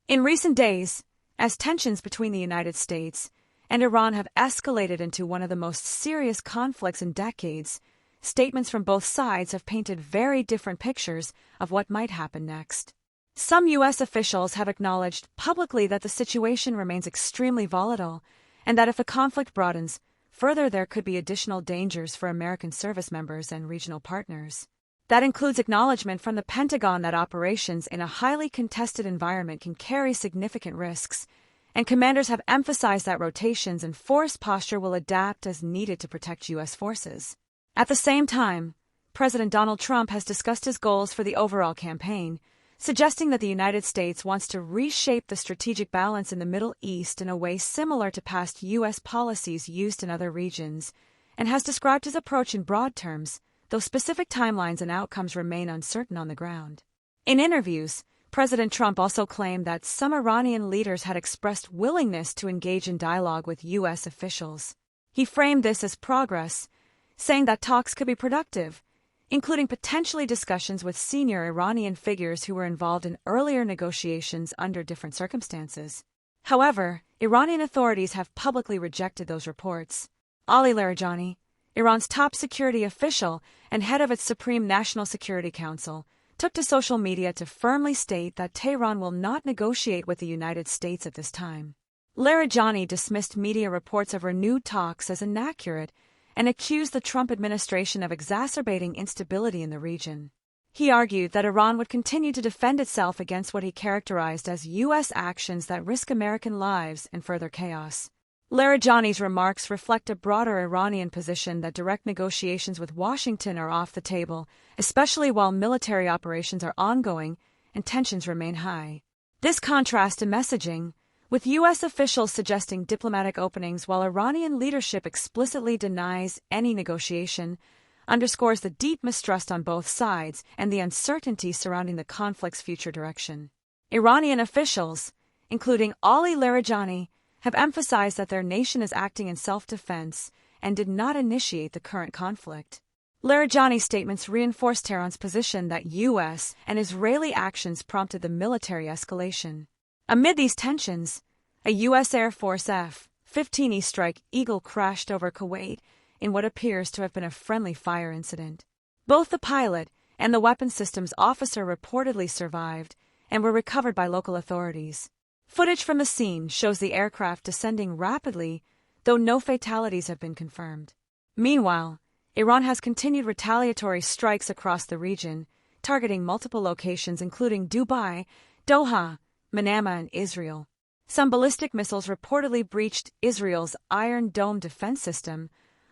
In recent days, as tensions between the United States and Iran have escalated into one of the most serious conflicts in decades, statements from both sides have painted very different pictures of what might happen next. Some U.S. officials have acknowledged publicly that the situation remains extremely volatile and that if the conflict broadens further, there could be additional dangers for American service members and regional partners. That includes acknowledgement from the Pentagon that operations in a highly contested environment can carry significant risks, and commanders have emphasized that rotations and force posture will adapt as needed to protect U.S. forces. At the same time, President Donald Trump has discussed his goals for the overall campaign, suggesting that the United States wants to reshape the strategic balance in the Middle East in a way similar to past U.S. policies used in other regions, and has described his approach in broad terms, though specific timelines and outcomes remain uncertain on the ground. In interviews, President Trump also claimed that some Iranian leaders had expressed willingness to engage in dialogue with U.S. officials. He framed this as progress, saying that talks could be productive, including potentially discussions with senior Iranian figures who were involved in earlier negotiations under different circumstances. However, Iranian authorities have publicly rejected those reports. Ali Larijani, Iran's top security official and head of its Supreme National Security Council, took to social media to firmly state that Tehran will not negotiate with the United States at this time. Larijani dismissed media reports of renewed talks as inaccurate and accused the Trump administration of exacerbating instability in the region. He argued that Iran would continue to defend itself against what he characterized as U.S. actions that risk American lives and further chaos. Larijani's remarks reflect a broader Iranian position that direct negotiations with Washington are off the table, especially while military operations are ongoing and tensions remain high. This contrasts to messaging, with U.S. officials suggesting diplomatic openings while Iranian leadership explicitly denies any negotiation, underscores the deep mistrust on both sides and the uncertainty surrounding the conflict's future direction. Iranian officials, including Ali Larijani, have emphasized that their nation is acting in self-defense and did not initiate the current conflict. Larijani's statements reinforce Tehran's position that U.S. and Israeli actions prompted the military escalation. Amid these tensions, a U.S. Air Force F-15E Strike Eagle crashed over Kuwait in what appears to have been a friendly fire incident. Both the pilot and the weapons systems officer reportedly survived and were recovered by local authorities. Footage from the scene shows the aircraft descending rapidly, though no fatalities have been confirmed. Meanwhile, Iran has continued retaliatory strikes across the region, targeting multiple locations including Dubai, Doha, Manama, and Israel. Some ballistic missiles reportedly breached Israel's Iron Dome defense system,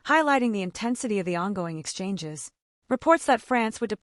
highlighting the intensity of the ongoing exchanges. Reports that France would